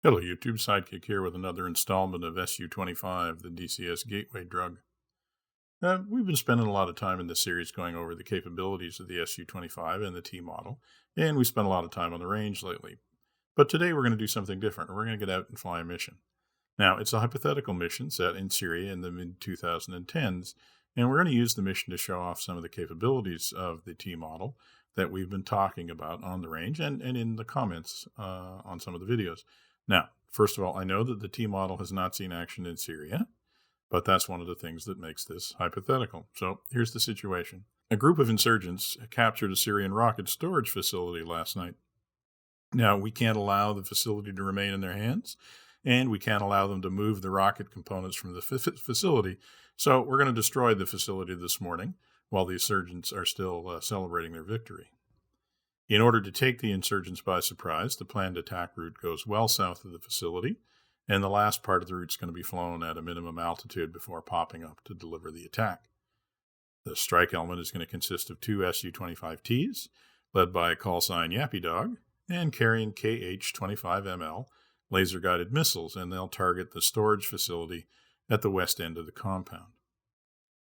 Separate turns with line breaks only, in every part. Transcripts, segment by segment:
Hello YouTube, Sidekick here with another installment of Su-25, the DCS Gateway Drug. We've been spending a lot of time in this series going over the capabilities of the Su-25 and the T model, and we spent a lot of time on the range lately. But today we're going to do something different. We're going to get out and fly a mission. Now, it's a hypothetical mission set in Syria in the mid-2010s, and we're going to use the mission to show off some of the capabilities of the T model that we've been talking about on the range and in the comments on some of the videos. Now, first of all, I know that the T model has not seen action in Syria, but that's one of the things that makes this hypothetical. So here's the situation. A group of insurgents captured a Syrian rocket storage facility last night. Now, we can't allow the facility to remain in their hands, and we can't allow them to move the rocket components from the facility. So we're going to destroy the facility this morning while the insurgents are still celebrating their victory. In order to take the insurgents by surprise, the planned attack route goes well south of the facility, and the last part of the route is going to be flown at a minimum altitude before popping up to deliver the attack. The strike element is going to consist of two Su-25Ts, led by a call sign YappyDawg, and carrying KH-25ML laser-guided missiles, and they'll target the storage facility at the west end of the compound.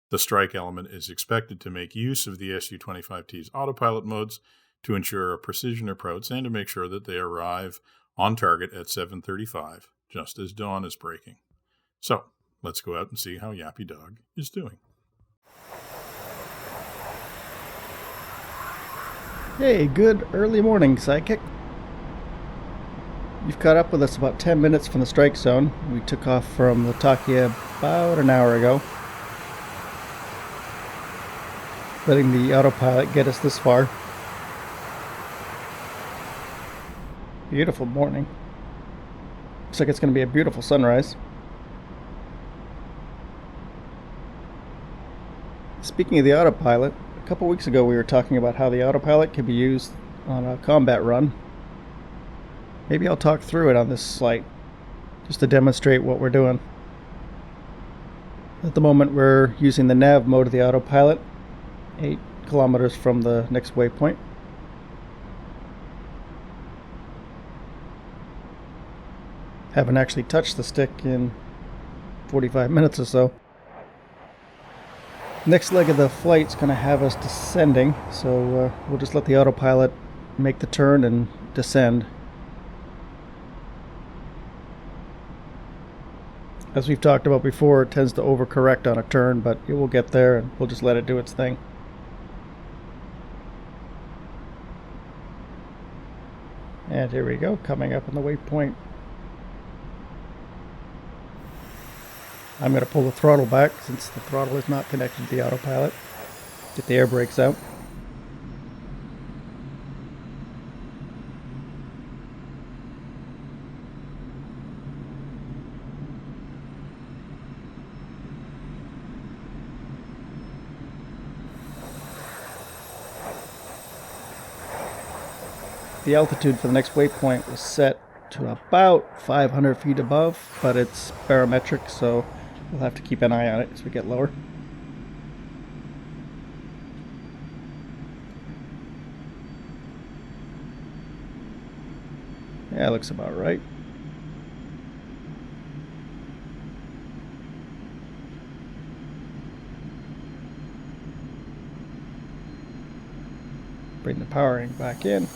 The strike element is expected to make use of the Su-25T's autopilot modes to ensure a precision approach and to make sure that they arrive on target at 7:35, just as dawn is breaking. So, let's go out and see how YappyDawg is doing.
Hey, good early morning, Sidekick. You've caught up with us about 10 minutes from the strike zone. We took off from Latakia about an hour ago, letting the autopilot get us this far. Beautiful morning. Looks like it's going to be a beautiful sunrise. Speaking of the autopilot, a couple weeks ago we were talking about how the autopilot can be used on a combat run. Maybe I'll talk through it on this flight, just to demonstrate what we're doing. At the moment we're using the nav mode of the autopilot, 8 kilometers from the next waypoint. Haven't actually touched the stick in 45 minutes or so. Next leg of the flight's going to have us descending, so we'll just let the autopilot make the turn and descend. As we've talked about before, it tends to overcorrect on a turn, but it will get there and we'll just let it do its thing. And here we go, coming up on the waypoint. I'm going to pull the throttle back since the throttle is not connected to the autopilot. Get the air brakes out. The altitude for the next waypoint was set to about 500 feet above, but it's barometric, so we'll have to keep an eye on it as we get lower. Yeah, looks about right. Bring the powering back in.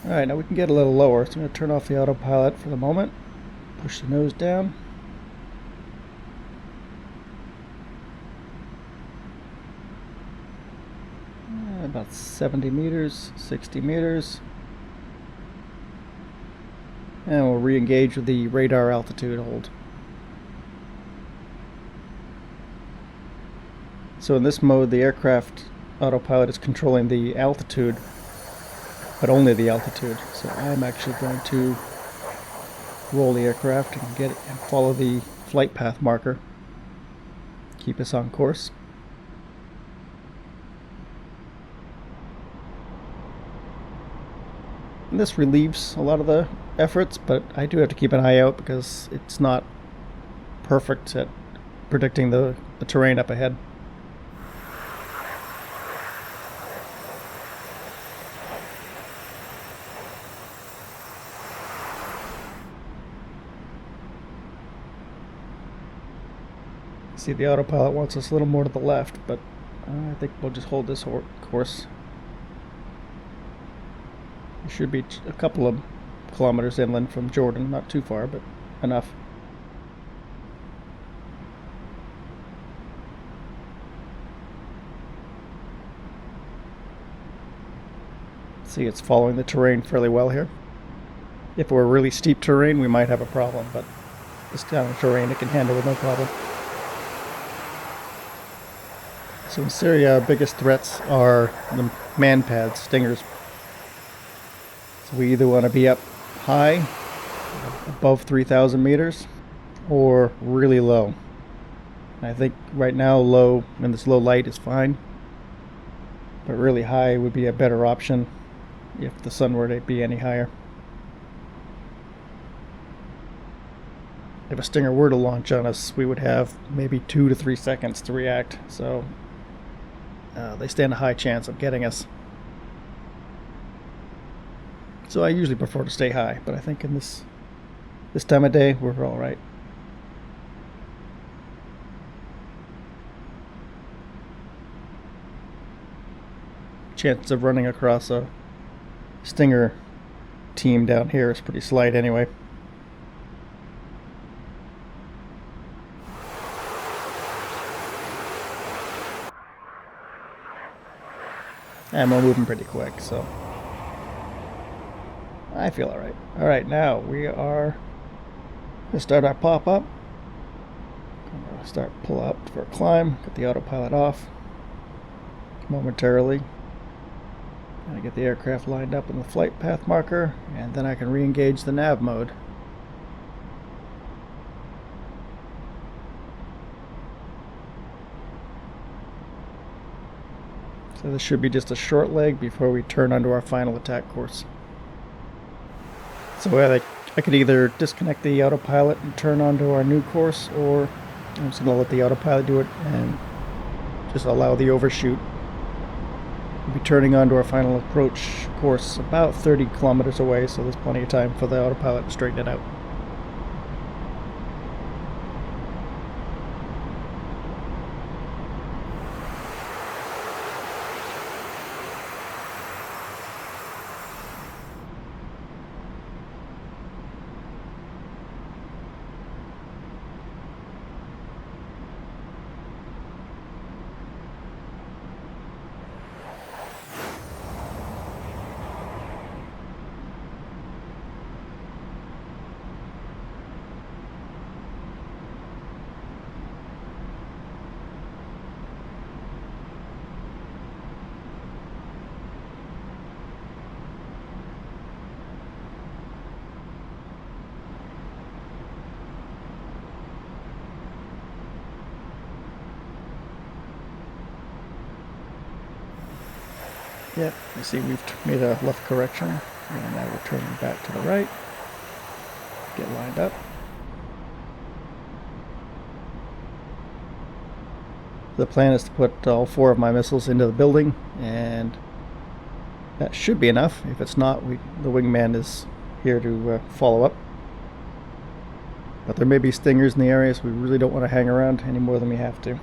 Alright, now we can get a little lower, so I'm going to turn off the autopilot for the moment. Push the nose down. About 70 meters, 60 meters. And we'll re-engage with the radar altitude hold. So in this mode, the aircraft autopilot is controlling the altitude, but only the altitude. So I'm actually going to roll the aircraft and get it and follow the flight path marker. Keep us on course. And this relieves a lot of the efforts, but I do have to keep an eye out because it's not perfect at predicting the terrain up ahead. See, the autopilot wants us a little more to the left, but I think we'll just hold this course. It should be a couple of kilometers inland from Jordan, not too far, but enough. See, it's following the terrain fairly well here. If it were really steep terrain, we might have a problem, but this kind of terrain it can handle with no problem. So in Syria, our biggest threats are the man pads, stingers. So we either want to be up high, above 3,000 meters, or really low. I think right now low, in this low light, is fine. But really high would be a better option if the sun were to be any higher. If a stinger were to launch on us, we would have maybe 2 to 3 seconds to react. So they stand a high chance of getting us. So I usually prefer to stay high, but I think in this time of day, we're all right. Chance of running across a stinger team down here is pretty slight anyway. And we're moving pretty quick, so I feel alright. Alright, now we are going to start our pop-up. I'm going to pull up for a climb, get the autopilot off momentarily. I get the aircraft lined up in the flight path marker, and then I can re-engage the nav mode. So this should be just a short leg before we turn onto our final attack course. So I could either disconnect the autopilot and turn onto our new course, or I'm just going to let the autopilot do it and just allow the overshoot. We'll be turning onto our final approach course about 30 kilometers away, so there's plenty of time for the autopilot to straighten it out. Yep, you see we've made a left correction, and now we're turning back to the right. Get lined up. The plan is to put all 4 of my missiles into the building, and that should be enough. If it's not, the wingman is here to follow up. But there may be stingers in the area, so we really don't want to hang around any more than we have to.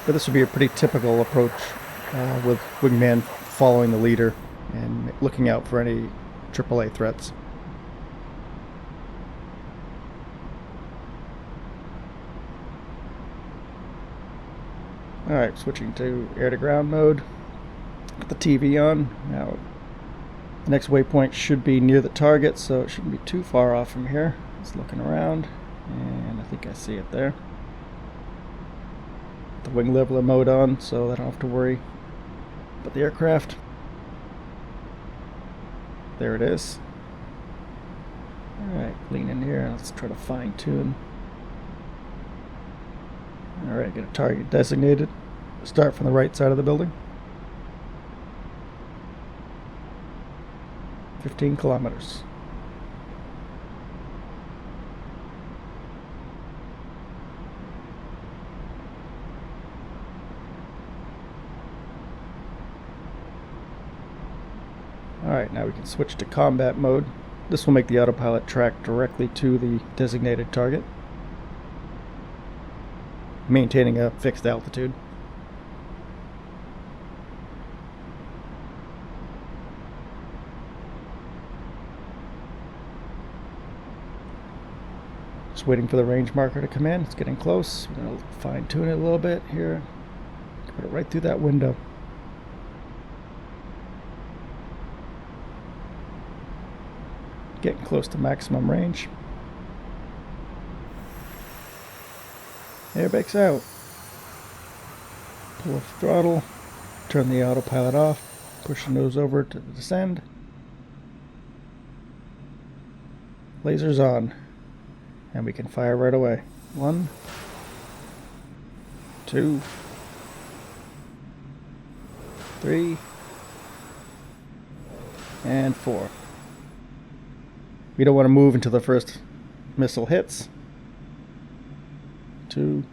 But this would be a pretty typical approach with wingman following the leader and looking out for any AAA threats. Alright, switching to air-to-ground mode. Put the TV on. Now, the next waypoint should be near the target, so it shouldn't be too far off from here. Just looking around, and I think I see it there. The wing leveler mode on, so I don't have to worry about the aircraft. There it is. Alright, lean in here, let's try to fine tune. Alright, get a target designated. Start from the right side of the building. 15 kilometers. Alright, now we can switch to combat mode. This will make the autopilot track directly to the designated target, maintaining a fixed altitude. Just waiting for the range marker to come in. It's getting close. We're going to fine tune it a little bit here. Put it right through that window. Getting close to maximum range. Airbag's out. Pull off the throttle. Turn the autopilot off. Push the nose over to descend. Lasers on. And we can fire right away. 1, 2, 3, and 4. We don't want to move until the first missile hits. 2,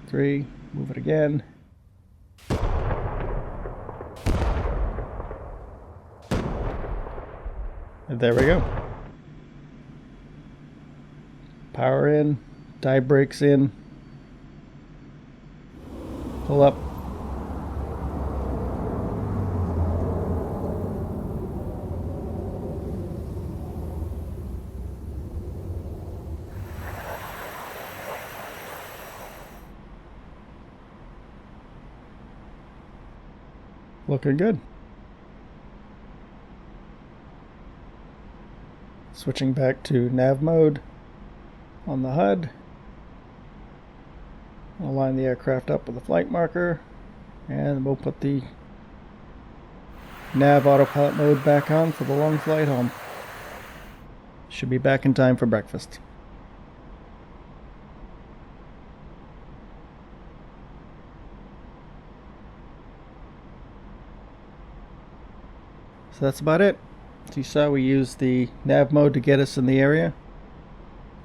3, move it again. And there we go. Power in, dive brakes in, pull up. Looking good. Switching back to nav mode on the HUD. I'll line the aircraft up with a flight marker, and we'll put the nav autopilot mode back on for the long flight home. Should be back in time for breakfast. So that's about it. As you saw, we used the nav mode to get us in the area.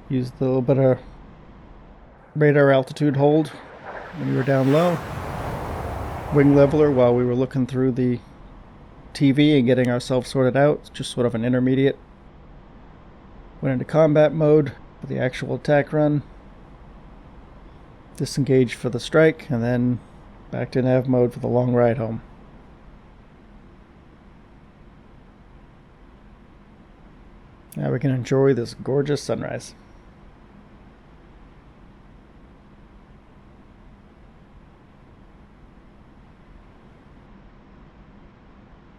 Used a little bit of radar altitude hold when we were down low. Wing leveler while we were looking through the TV and getting ourselves sorted out. Just sort of an intermediate. Went into combat mode for the actual attack run. Disengaged for the strike, and then back to nav mode for the long ride home. Now we can enjoy this gorgeous sunrise.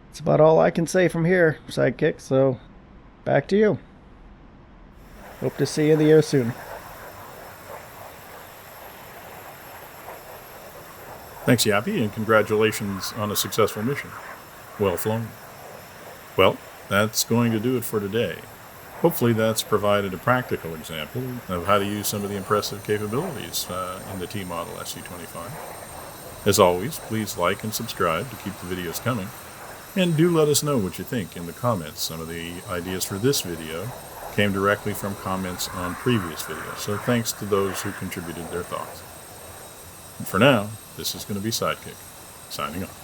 That's about all I can say from here, Sidekick, so back to you. Hope to see you in the air soon.
Thanks, Yappy, and congratulations on a successful mission. Well flown. Well, that's going to do it for today. Hopefully that's provided a practical example of how to use some of the impressive capabilities in the T-model Su-25. As always, please like and subscribe to keep the videos coming. And do let us know what you think in the comments. Some of the ideas for this video came directly from comments on previous videos, so thanks to those who contributed their thoughts. And for now, this is going to be Sidekick, signing off.